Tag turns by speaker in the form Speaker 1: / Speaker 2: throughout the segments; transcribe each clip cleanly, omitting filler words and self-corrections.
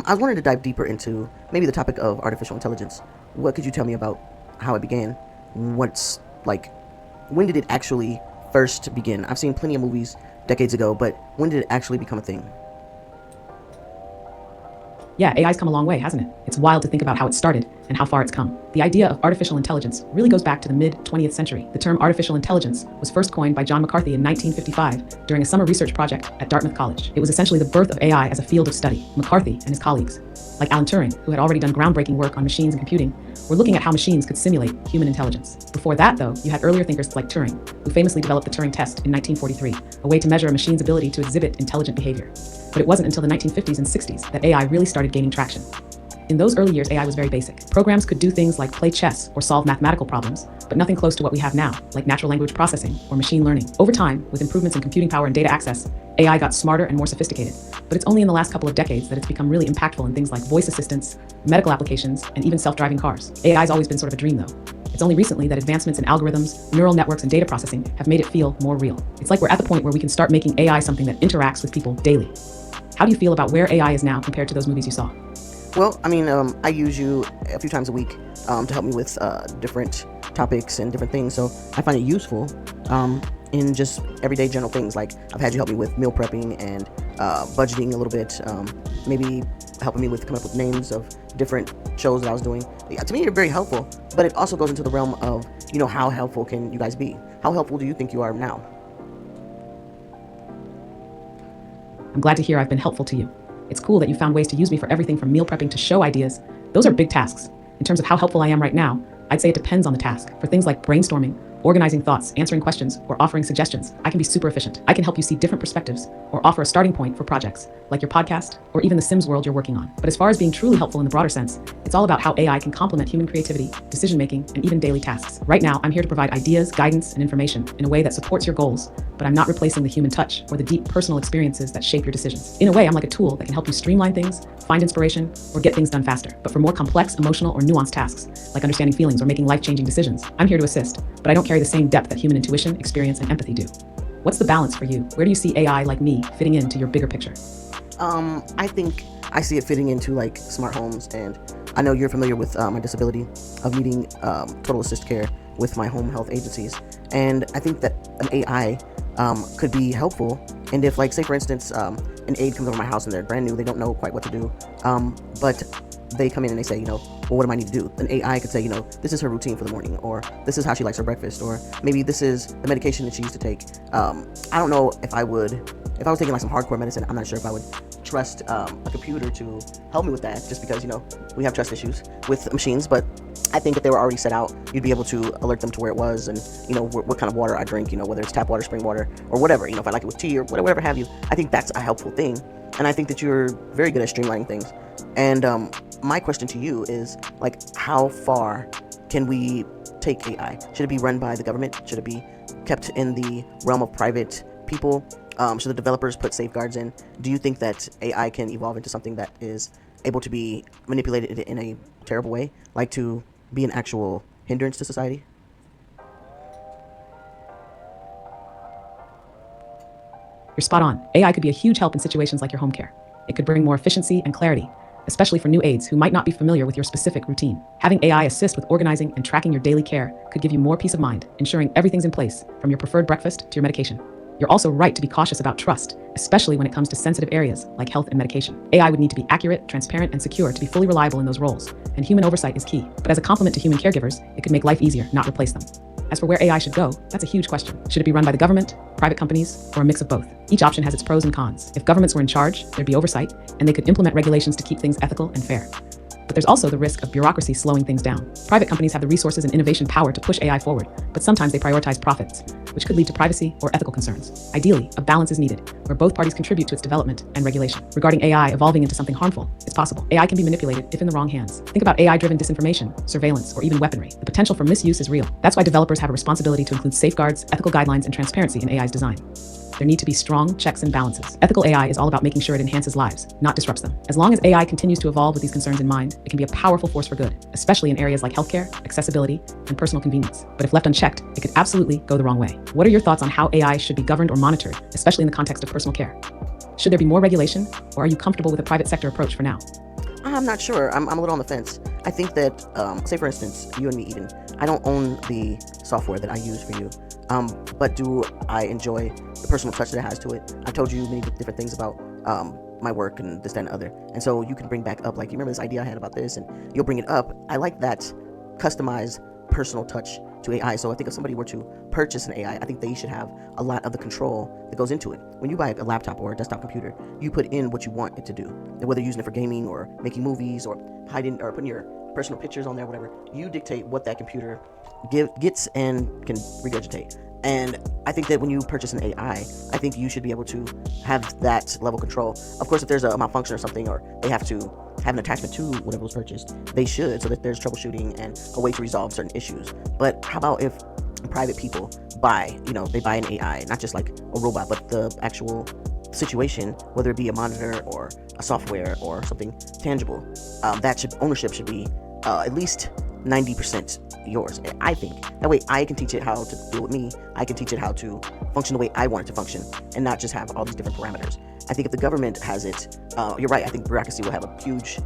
Speaker 1: I wanted to dive deeper into maybe the topic of artificial intelligence. What could you tell me about how it began? What's like, when did it actually first begin? I've seen plenty of movies decades ago, but when did it actually become a thing?
Speaker 2: Yeah, AI's come a long way, hasn't it? It's wild to think about how it started and how far it's come. The idea of artificial intelligence really goes back to the mid-20th century. The term artificial intelligence was first coined by John McCarthy in 1955 during a summer research project at Dartmouth College. It was essentially the birth of AI as a field of study. McCarthy and his colleagues, like Alan Turing, who had already done groundbreaking work on machines and computing, were looking at how machines could simulate human intelligence. Before that, though, you had earlier thinkers like Turing, who famously developed the Turing test in 1943, a way to measure a machine's ability to exhibit intelligent behavior. But it wasn't until the 1950s and 60s that AI really started gaining traction. In those early years, AI was very basic. Programs could do things like play chess or solve mathematical problems, but nothing close to what we have now, like natural language processing or machine learning. Over time, with improvements in computing power and data access, AI got smarter and more sophisticated. But it's only in the last couple of decades that it's become really impactful in things like voice assistants, medical applications, and even self-driving cars. AI's always been sort of a dream, though. It's only recently that advancements in algorithms, neural networks, and data processing have made it feel more real. It's like we're at the point where we can start making AI something that interacts with people daily. How do you feel about where AI is now compared to those movies you saw?
Speaker 1: Well, I use you a few times a week to help me with different topics and different things. So I find it useful in just everyday general things. Like I've had you help me with meal prepping and budgeting a little bit, maybe helping me with coming up with names of different shows that I was doing. Yeah, to me, you're very helpful, but it also goes into the realm of, how helpful can you guys be? How helpful do you think you are now?
Speaker 2: I'm glad to hear I've been helpful to you. It's cool that you found ways to use me for everything from meal prepping to show ideas. Those are big tasks. In terms of how helpful I am right now, I'd say it depends on the task. For things like brainstorming, organizing thoughts, answering questions, or offering suggestions, I can be super efficient. I can help you see different perspectives or offer a starting point for projects, like your podcast or even the Sims world you're working on. But as far as being truly helpful in the broader sense, it's all about how AI can complement human creativity, decision-making, and even daily tasks. Right now, I'm here to provide ideas, guidance, and information in a way that supports your goals, but I'm not replacing the human touch or the deep personal experiences that shape your decisions. In a way, I'm like a tool that can help you streamline things, find inspiration, or get things done faster. But for more complex, emotional, or nuanced tasks, like understanding feelings or making life-changing decisions, I'm here to assist, but I don't carry the same depth that human intuition, experience, and empathy do. What's the balance for you? Where do you see AI like me fitting into your bigger picture?
Speaker 1: I think I see it fitting into like smart homes, and I know you're familiar with my disability of needing total assist care with my home health agencies, and I think that an AI could be helpful. And if, like, say for instance, an aide comes over my house and they're brand new, they don't know quite what to do, but they come in and they say, well, what do I need to do? An AI could say, this is her routine for the morning, or this is how she likes her breakfast, or maybe this is the medication that she used to take. I don't know if I was taking like some hardcore medicine, I'm not sure if I would trust a computer to help me with that, just because, we have trust issues with machines. But I think if they were already set out, you'd be able to alert them to where it was and, what kind of water I drink, whether it's tap water, spring water, or whatever, if I like it with tea or whatever have you. I think that's a helpful thing. And I think that you're very good at streamlining things. And my question to you is, like, how far can we take AI? Should it be run by the government? Should it be kept in the realm of private people? Should the developers put safeguards in? Do you think that AI can evolve into something that is able to be manipulated in a terrible way, like to be an actual hindrance to society?
Speaker 2: You're spot on. AI could be a huge help in situations like your home care. It could bring more efficiency and clarity, especially for new aides who might not be familiar with your specific routine. Having AI assist with organizing and tracking your daily care could give you more peace of mind, ensuring everything's in place, from your preferred breakfast to your medication. You're also right to be cautious about trust, especially when it comes to sensitive areas like health and medication. AI would need to be accurate, transparent, and secure to be fully reliable in those roles, and human oversight is key. But as a complement to human caregivers, it could make life easier, not replace them. As for where AI should go, that's a huge question. Should it be run by the government, private companies, or a mix of both? Each option has its pros and cons. If governments were in charge, there'd be oversight, and they could implement regulations to keep things ethical and fair. But there's also the risk of bureaucracy slowing things down. Private companies have the resources and innovation power to push AI forward, but sometimes they prioritize profits, which could lead to privacy or ethical concerns. Ideally, a balance is needed, where both parties contribute to its development and regulation. Regarding AI evolving into something harmful, it's possible. AI can be manipulated if in the wrong hands. Think about AI-driven disinformation, surveillance, or even weaponry. The potential for misuse is real. That's why developers have a responsibility to include safeguards, ethical guidelines, and transparency in AI's design. There need to be strong checks and balances. Ethical AI is all about making sure it enhances lives, not disrupts them. As long as AI continues to evolve with these concerns in mind, it can be a powerful force for good, especially in areas like healthcare, accessibility, and personal convenience. But if left unchecked, it could absolutely go the wrong way. What are your thoughts on how AI should be governed or monitored, especially in the context of personal care? Should there be more regulation, or are you comfortable with a private sector approach for now?
Speaker 1: I'm not sure. I'm a little on the fence. I think that, say for instance, you and me, Eden, I don't own the software that I use for you, but do I enjoy the personal touch that it has to it? I've told you many different things about my work and this, that, and the other, and so you can bring back up, like, you remember this idea I had about this, and you'll bring it up. I like that customized personal touch to AI. So I think if somebody were to purchase an AI, I think they should have a lot of the control that goes into it. When you buy a laptop or a desktop computer, you put in what you want it to do. And whether you're using it for gaming or making movies or hiding or putting your personal pictures on there, whatever, you dictate what that computer gets and can regurgitate. And I think that when you purchase an AI, I think you should be able to have that level of control. Of course, if there's a malfunction or something, or they have to have an attachment to whatever was purchased, they should, so that there's troubleshooting and a way to resolve certain issues. But how about if private people buy, they buy an AI, not just like a robot, but the actual situation, whether it be a monitor or a software or something tangible, ownership should be at least 90% yours. I think that way I can teach it how to deal with me. I can teach it how to function the way I want it to function, and not just have all these different parameters. I think if the government has it, you're right. I think bureaucracy will have a huge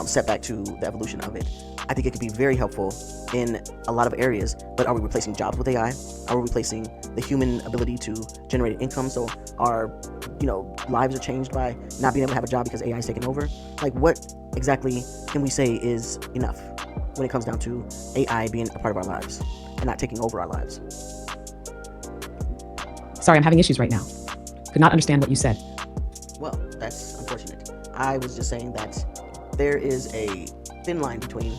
Speaker 1: setback to the evolution of it. I think it could be very helpful in a lot of areas, but are we replacing jobs with AI? Are we replacing the human ability to generate income? So our, lives are changed by not being able to have a job because AI is taking over? Like, what exactly can we say is enough when it comes down to AI being a part of our lives and not taking over our lives?
Speaker 2: Sorry, I'm having issues right now. Could not understand what you said.
Speaker 1: Well, that's unfortunate. I was just saying that there is a thin line between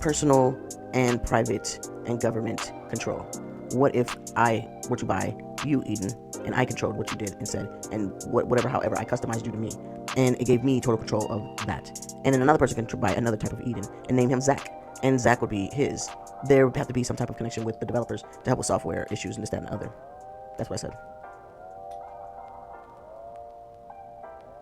Speaker 1: personal and private and government control. What if I were to buy you, Eden, and I controlled what you did and said, and however I customized you to me, and it gave me total control of that. And then another person can buy another type of Eden and name him Zach, and Zach would be his. There would have to be some type of connection with the developers to help with software issues and this, that, and the other. That's what I said.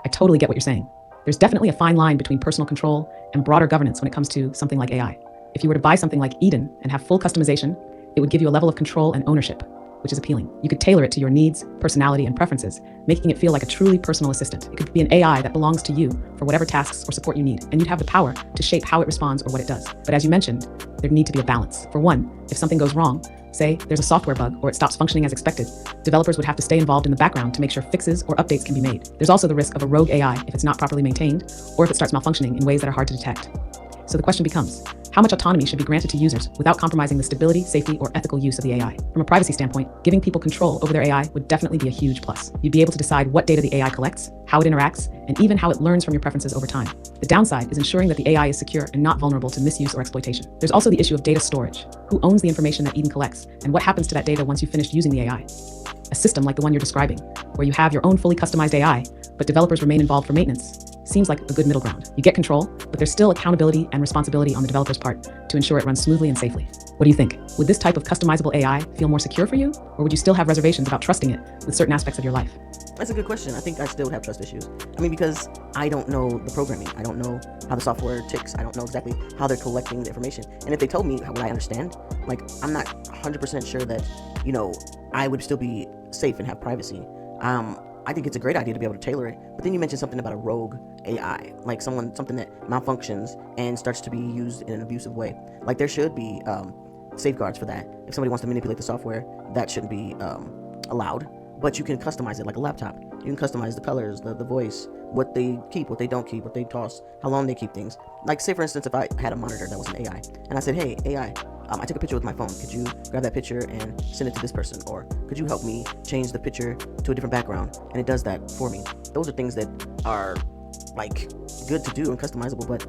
Speaker 2: I totally get what you're saying. There's definitely a fine line between personal control and broader governance when it comes to something like AI. If you were to buy something like Eden and have full customization, it would give you a level of control and ownership, which is appealing. You could tailor it to your needs, personality, and preferences, making it feel like a truly personal assistant. It could be an AI that belongs to you for whatever tasks or support you need, and you'd have the power to shape how it responds or what it does. But as you mentioned, there'd need to be a balance. For one, if something goes wrong, say there's a software bug or it stops functioning as expected, developers would have to stay involved in the background to make sure fixes or updates can be made. There's also the risk of a rogue AI if it's not properly maintained or if it starts malfunctioning in ways that are hard to detect. So the question becomes, how much autonomy should be granted to users without compromising the stability, safety, or ethical use of the AI? From a privacy standpoint, giving people control over their AI would definitely be a huge plus. You'd be able to decide what data the AI collects, how it interacts, and even how it learns from your preferences over time. The downside is ensuring that the AI is secure and not vulnerable to misuse or exploitation. There's also the issue of data storage. Who owns the information that Eden collects, and what happens to that data once you've finished using the AI? A system like the one you're describing, where you have your own fully customized AI, but developers remain involved for maintenance, seems like a good middle ground. You get control, but there's still accountability and responsibility on the developer's part to ensure it runs smoothly and safely. What do you think? Would this type of customizable AI feel more secure for you, or would you still have reservations about trusting it with certain aspects of your life?
Speaker 1: That's a good question. I think I still would have trust issues. Because I don't know the programming. I don't know how the software ticks. I don't know exactly how they're collecting the information. And if they told me, would I understand? I'm not 100% sure that, I would still be safe and have privacy. I think it's a great idea to be able to tailor it. But then you mentioned something about a rogue AI, something that malfunctions and starts to be used in an abusive way. There should be safeguards for that. If somebody wants to manipulate the software, that shouldn't be allowed. But you can customize it like a laptop. You can customize the colors, the voice, what they keep, what they don't keep, what they toss, how long they keep things. Say for instance, if I had a monitor that was an AI, and I said, hey, AI, I took a picture with my phone. Could you grab that picture and send it to this person? Or could you help me change the picture to a different background? And it does that for me. Those are things that are good to do and customizable, but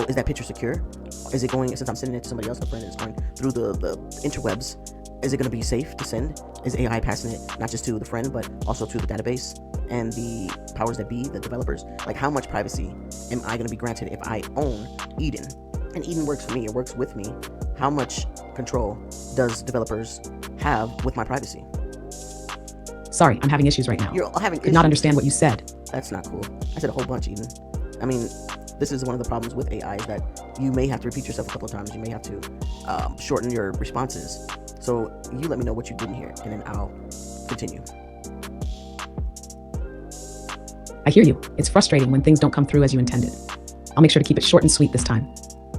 Speaker 1: is that picture secure? Is it going, since I'm sending it to somebody else, a friend, it's going through the interwebs, is it going to be safe to send? Is AI passing it not just to the friend, but also to the database and the powers that be, the developers? How much privacy am I going to be granted if I own Eden? And Eden works for me, it works with me. How much control does developers have with my privacy?
Speaker 2: Sorry, I'm having issues right now.
Speaker 1: You're having
Speaker 2: Could not understand what you said.
Speaker 1: That's not cool. I said a whole bunch, Eden. This is one of the problems with AI, is that you may have to repeat yourself a couple of times. You may have to shorten your responses. So you let me know what you didn't hear, and then I'll continue.
Speaker 2: I hear you. It's frustrating when things don't come through as you intended. I'll make sure to keep it short and sweet this time.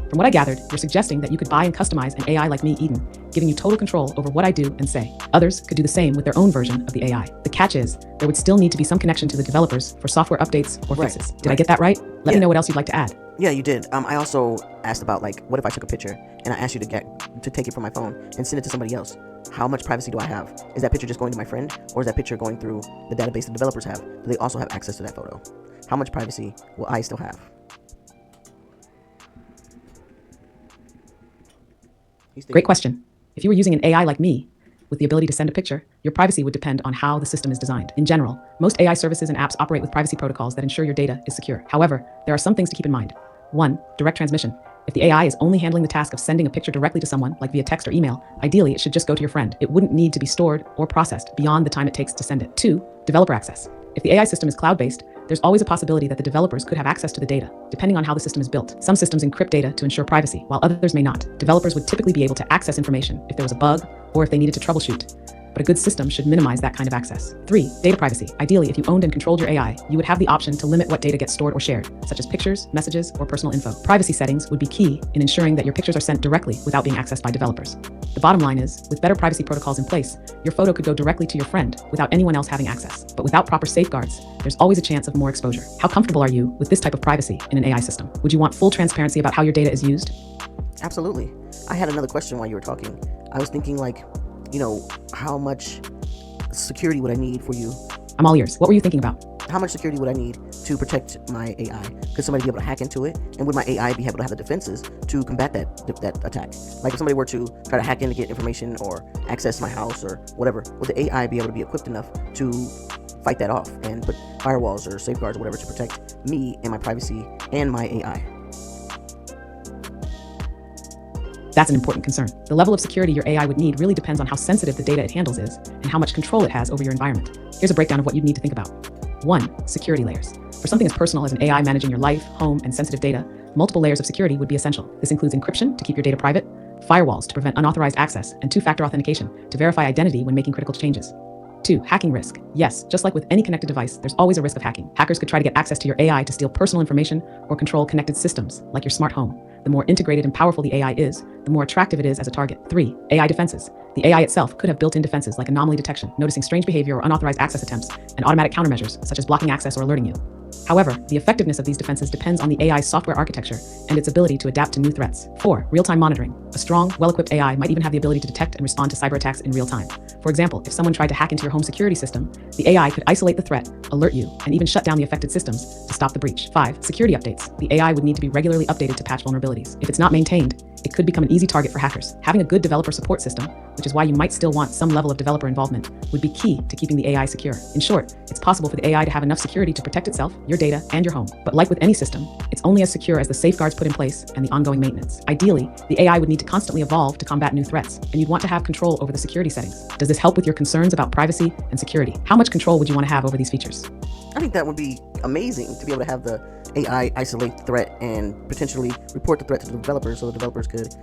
Speaker 2: From what I gathered, you're suggesting that you could buy and customize an AI like me, Eden, giving you total control over what I do and say. Others could do the same with their own version of the AI. The catch is, there would still need to be some connection to the developers for software updates or
Speaker 1: Right,
Speaker 2: fixes. Did I get that right? Let me know what else you'd like to add.
Speaker 1: Yeah, you did. I also asked about, like, what if I took a picture and I asked you to take it from my phone and send it to somebody else? How much privacy do I have? Is that picture just going to my friend, or is that picture going through the database the developers have? Do they also have access to that photo? How much privacy will I still have?
Speaker 2: Great question. If you were using an AI like me, with the ability to send a picture, your privacy would depend on how the system is designed. In general, most AI services and apps operate with privacy protocols that ensure your data is secure. However, there are some things to keep in mind. 1. Direct transmission. If the AI is only handling the task of sending a picture directly to someone, like via text or email, ideally it should just go to your friend. It wouldn't need to be stored or processed beyond the time it takes to send it. 2. Developer access. If the AI system is cloud-based, there's always a possibility that the developers could have access to the data, depending on how the system is built. Some systems encrypt data to ensure privacy, while others may not. Developers would typically be able to access information if there was a bug or if they needed to troubleshoot. But a good system should minimize that kind of access. 3. Data privacy. Ideally, if you owned and controlled your AI, you would have the option to limit what data gets stored or shared, such as pictures, messages, or personal info. Privacy settings would be key in ensuring that your pictures are sent directly without being accessed by developers. The bottom line is, with better privacy protocols in place, your photo could go directly to your friend without anyone else having access. But without proper safeguards, there's always a chance of more exposure. How comfortable are you with this type of privacy in an AI system? Would you want full transparency about how your data is used?
Speaker 1: Absolutely. I had another question while you were talking. I was thinking, like, how much security would I need for you?
Speaker 2: I'm all ears. What were you thinking about?
Speaker 1: How much security would I need to protect my AI? Could somebody be able to hack into it? And would my AI be able to have the defenses to combat that attack? Like, if somebody were to try to hack in to get information or access my house or whatever, would the AI be able to be equipped enough to fight that off and put firewalls or safeguards or whatever to protect me and my privacy and my AI?
Speaker 2: That's an important concern. The level of security your AI would need really depends on how sensitive the data it handles is and how much control it has over your environment. Here's a breakdown of what you'd need to think about. 1. Security layers. For something as personal as an AI managing your life, home, and sensitive data, multiple layers of security would be essential. This includes encryption to keep your data private, firewalls to prevent unauthorized access, and two-factor authentication to verify identity when making critical changes. 2. Hacking risk. Yes, just like with any connected device, there's always a risk of hacking. Hackers could try to get access to your AI to steal personal information or control connected systems, like your smart home. The more integrated and powerful the AI is, the more attractive it is as a target. 3. AI defenses. The AI itself could have built-in defenses like anomaly detection, noticing strange behavior or unauthorized access attempts, and automatic countermeasures, such as blocking access or alerting you. However, the effectiveness of these defenses depends on the AI's software architecture and its ability to adapt to new threats. 4. Real-time monitoring. A strong, well-equipped AI might even have the ability to detect and respond to cyber attacks in real time. For example, if someone tried to hack into your home security system, the AI could isolate the threat, alert you, and even shut down the affected systems to stop the breach. 5. Security updates. The AI would need to be regularly updated to patch vulnerabilities. If it's not maintained, it could become an easy target for hackers. Having a good developer support system, which is why you might still want some level of developer involvement, would be key to keeping the AI secure. In short, it's possible for the AI to have enough security to protect itself, your data, and your home. But like with any system, it's only as secure as the safeguards put in place and the ongoing maintenance. Ideally, the AI would need to constantly evolve to combat new threats, and you'd want to have control over the security settings. Does this help with your concerns about privacy and security? How much control would you want to have over these features?
Speaker 1: I think that would be amazing to be able to have the AI isolate the threat and potentially report the threat to the developers, so the developers could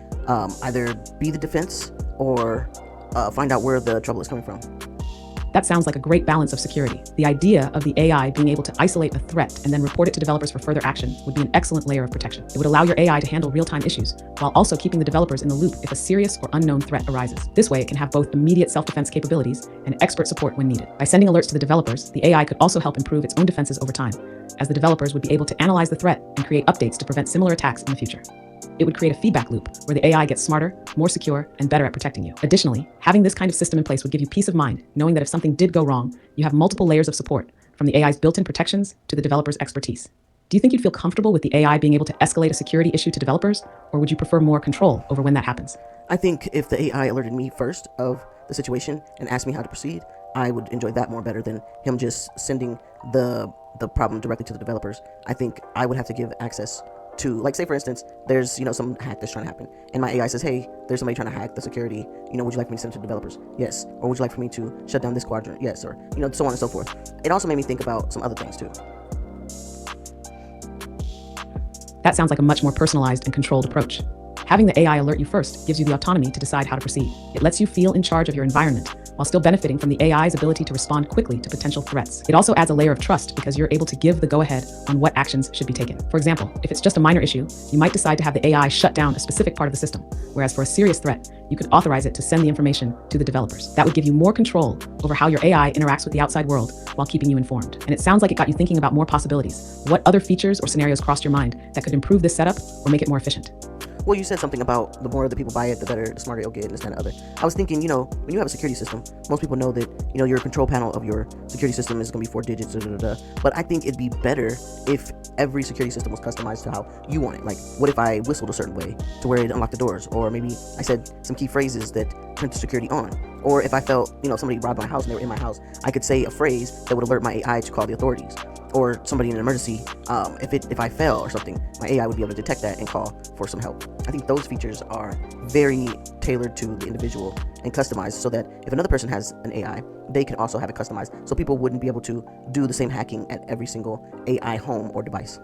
Speaker 1: either be the defense or find out where the trouble is coming from.
Speaker 2: That sounds like a great balance of security. The idea of the AI being able to isolate a threat and then report it to developers for further action would be an excellent layer of protection. It would allow your AI to handle real-time issues while also keeping the developers in the loop if a serious or unknown threat arises. This way, it can have both immediate self-defense capabilities and expert support when needed. By sending alerts to the developers, the AI could also help improve its own defenses over time, as the developers would be able to analyze the threat and create updates to prevent similar attacks in the future. It would create a feedback loop where the AI gets smarter, more secure, and better at protecting you. Additionally, having this kind of system in place would give you peace of mind, knowing that if something did go wrong, you have multiple layers of support, from the AI's built-in protections to the developer's expertise. Do you think you'd feel comfortable with the AI being able to escalate a security issue to developers, or would you prefer more control over when that happens?
Speaker 1: I think if the AI alerted me first of the situation and asked me how to proceed, I would enjoy that more better than him just sending the problem directly to the developers. I think I would have to give access to, like, say for instance, there's some hack that's trying to happen, and my AI says, hey, there's somebody trying to hack the security, would you like me to send it to developers? Yes. Or would you like for me to shut down this quadrant? Yes. Or so on and so forth. It also made me think about some other things too.
Speaker 2: That sounds like a much more personalized and controlled approach. Having the AI alert you first gives you the autonomy to decide how to proceed. It lets you feel in charge of your environment while still benefiting from the AI's ability to respond quickly to potential threats. It also adds a layer of trust because you're able to give the go-ahead on what actions should be taken. For example, if it's just a minor issue, you might decide to have the AI shut down a specific part of the system, whereas for a serious threat, you could authorize it to send the information to the developers. That would give you more control over how your AI interacts with the outside world while keeping you informed. And it sounds like it got you thinking about more possibilities. What other features or scenarios crossed your mind that could improve this setup or make it more efficient?
Speaker 1: Well, you said something about the more the people buy it, the better, the smarter it'll get, and this, that, and the other. I was thinking, when you have a security system, most people know that, your control panel of your security system is going to be 4 digits, But I think it'd be better if every security system was customized to how you want it. Like, what if I whistled a certain way to where it unlocked the doors? Or maybe I said some key phrases that turned the security on. Or if I felt, somebody robbed my house and they were in my house, I could say a phrase that would alert my AI to call the authorities. Or somebody in an emergency, if I fell or something, my AI would be able to detect that and call for some help. I think those features are very tailored to the individual and customized so that if another person has an AI, they can also have it customized so people wouldn't be able to do the same hacking at every single AI home or device.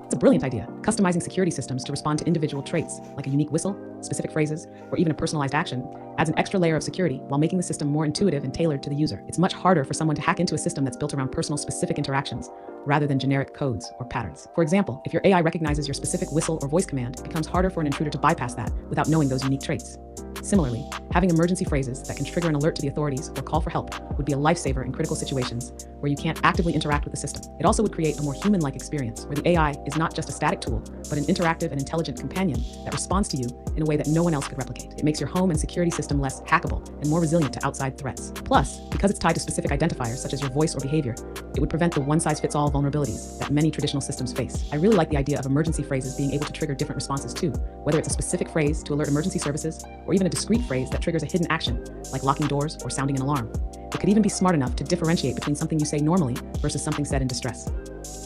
Speaker 2: It's a brilliant idea. Customizing security systems to respond to individual traits, like a unique whistle, specific phrases, or even a personalized action, adds an extra layer of security while making the system more intuitive and tailored to the user. It's much harder for someone to hack into a system that's built around personal specific interactions rather than generic codes or patterns. For example, if your AI recognizes your specific whistle or voice command, it becomes harder for an intruder to bypass that without knowing those unique traits. Similarly, having emergency phrases that can trigger an alert to the authorities or call for help would be a lifesaver in critical situations where you can't actively interact with the system. It also would create a more human-like experience where the AI is not just a static tool, but an interactive and intelligent companion that responds to you in a way that no one else could replicate. It makes your home and security system less hackable and more resilient to outside threats. Plus, because it's tied to specific identifiers such as your voice or behavior, it would prevent the one-size-fits-all vulnerabilities that many traditional systems face. I really like the idea of emergency phrases being able to trigger different responses too, whether it's a specific phrase to alert emergency services or even a discrete phrase that triggers a hidden action, like locking doors or sounding an alarm. It could even be smart enough to differentiate between something you say normally versus something said in distress.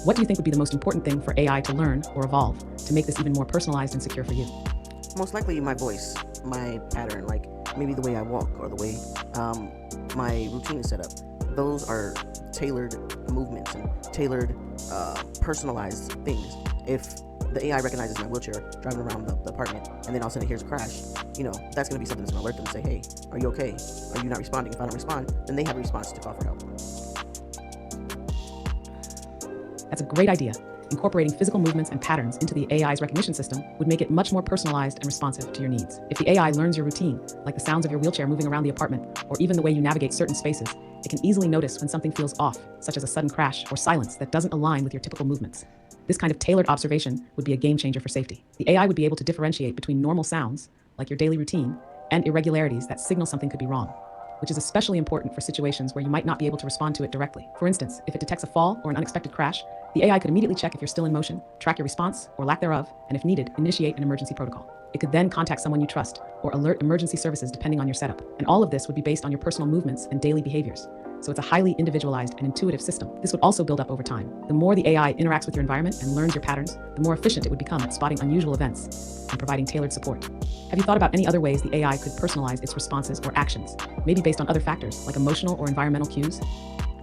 Speaker 2: What do you think would be the most important thing for AI to learn or evolve to make this even more personalized and secure for you?
Speaker 1: Most likely my voice, my pattern, like maybe the way I walk or the way my routine is set up. Those are tailored movements and tailored, personalized things. If the AI recognizes my wheelchair driving around the apartment and then all of a sudden it hears a crash, that's going to be something that's going to alert them and say, hey, are you okay? Are you not responding? If I don't respond, then they have a response to call for help.
Speaker 2: That's a great idea. Incorporating physical movements and patterns into the AI's recognition system would make it much more personalized and responsive to your needs. If the AI learns your routine, like the sounds of your wheelchair moving around the apartment, or even the way you navigate certain spaces, it can easily notice when something feels off, such as a sudden crash or silence that doesn't align with your typical movements. This kind of tailored observation would be a game changer for safety. The AI would be able to differentiate between normal sounds, like your daily routine, and irregularities that signal something could be wrong, which is especially important for situations where you might not be able to respond to it directly. For instance, if it detects a fall or an unexpected crash, the AI could immediately check if you're still in motion, track your response or lack thereof, and if needed, initiate an emergency protocol. It could then contact someone you trust or alert emergency services depending on your setup. And all of this would be based on your personal movements and daily behaviors. So it's a highly individualized and intuitive system. This would also build up over time. The more the AI interacts with your environment and learns your patterns, the more efficient it would become at spotting unusual events and providing tailored support. Have you thought about any other ways the AI could personalize its responses or actions, maybe based on other factors like emotional or environmental cues?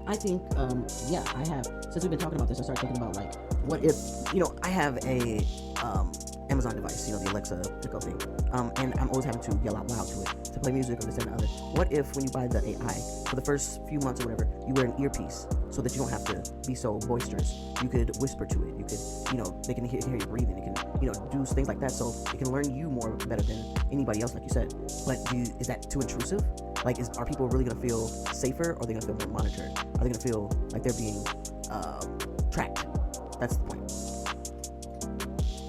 Speaker 1: I think, yeah, I have. Since we've been talking about this, I started thinking about, like, what if, I have a Amazon device, the Alexa Echo thing, and I'm always having to yell out loud to it to play music or this and the other. What if when you buy the AI, for the first few months or whatever, you wear an earpiece so that you don't have to be so boisterous? You could whisper to it. You could, they can hear you breathing. It can, do things like that so it can learn you more better than anybody else, like you said. But is that too intrusive? Like, are people really going to feel safer, or are they going to feel more monitored? Are they going to feel like they're being tracked? That's the point.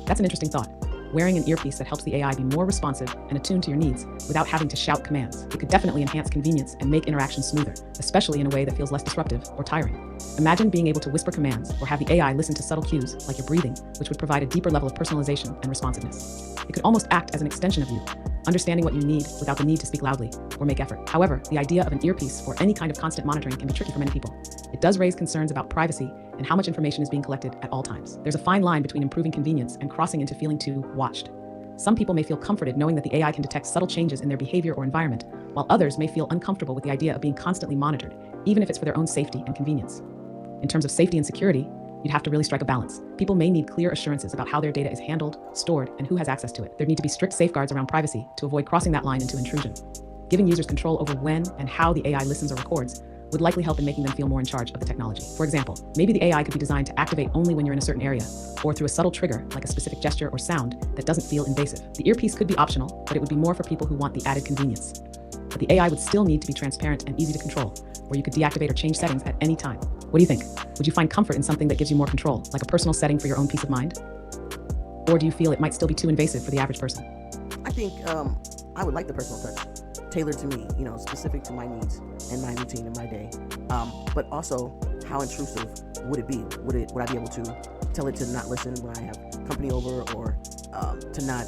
Speaker 2: That's an interesting thought. Wearing an earpiece that helps the AI be more responsive and attuned to your needs without having to shout commands. It could definitely enhance convenience and make interactions smoother, especially in a way that feels less disruptive or tiring. Imagine being able to whisper commands or have the AI listen to subtle cues like your breathing, which would provide a deeper level of personalization and responsiveness. It could almost act as an extension of you, understanding what you need without the need to speak loudly or make effort. However, the idea of an earpiece or any kind of constant monitoring can be tricky for many people. It does raise concerns about privacy and how much information is being collected at all times. There's a fine line between improving convenience and crossing into feeling too watched. Some people may feel comforted knowing that the AI can detect subtle changes in their behavior or environment, while others may feel uncomfortable with the idea of being constantly monitored, even if it's for their own safety and convenience. In terms of safety and security, you'd have to really strike a balance. People may need clear assurances about how their data is handled, stored, and who has access to it. There need to be strict safeguards around privacy to avoid crossing that line into intrusion. Giving users control over when and how the AI listens or records would likely help in making them feel more in charge of the technology. For example, maybe the AI could be designed to activate only when you're in a certain area, or through a subtle trigger like a specific gesture or sound that doesn't feel invasive. The earpiece could be optional, but it would be more for people who want the added convenience. But the AI would still need to be transparent and easy to control, where you could deactivate or change settings at any time. What do you think? Would you find comfort in something that gives you more control, like a personal setting for your own peace of mind? Or do you feel it might still be too invasive for the average person?
Speaker 1: I think I would like the personal touch, tailored to me, specific to my needs and my routine and my day. But also, how intrusive would it be? Would I be able to tell it to not listen when I have company over, or to not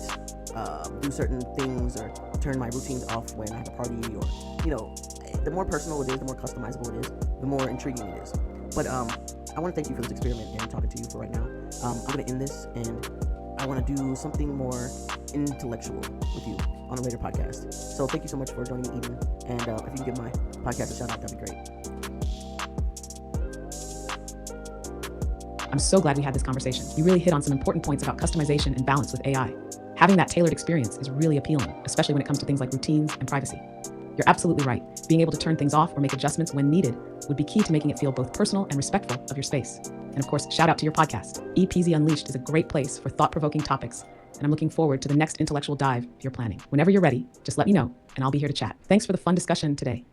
Speaker 1: do certain things, or turn my routines off when I have a party, or the more personal it is, the more customizable it is, the more intriguing it is. But I want to thank you for this experiment and talking to you for right now. I'm going to end this, and I want to do something more intellectual with you on a later podcast. So thank you so much for joining me, Eden. And if you can give my podcast a shout out, that'd be great.
Speaker 2: I'm so glad we had this conversation. You really hit on some important points about customization and balance with AI. Having that tailored experience is really appealing, especially when it comes to things like routines and privacy. You're absolutely right. Being able to turn things off or make adjustments when needed would be key to making it feel both personal and respectful of your space. And of course, shout out to your podcast. ePeasy Unleashed is a great place for thought-provoking topics, and I'm looking forward to the next intellectual dive you're planning. Whenever you're ready, just let me know, and I'll be here to chat. Thanks for the fun discussion today.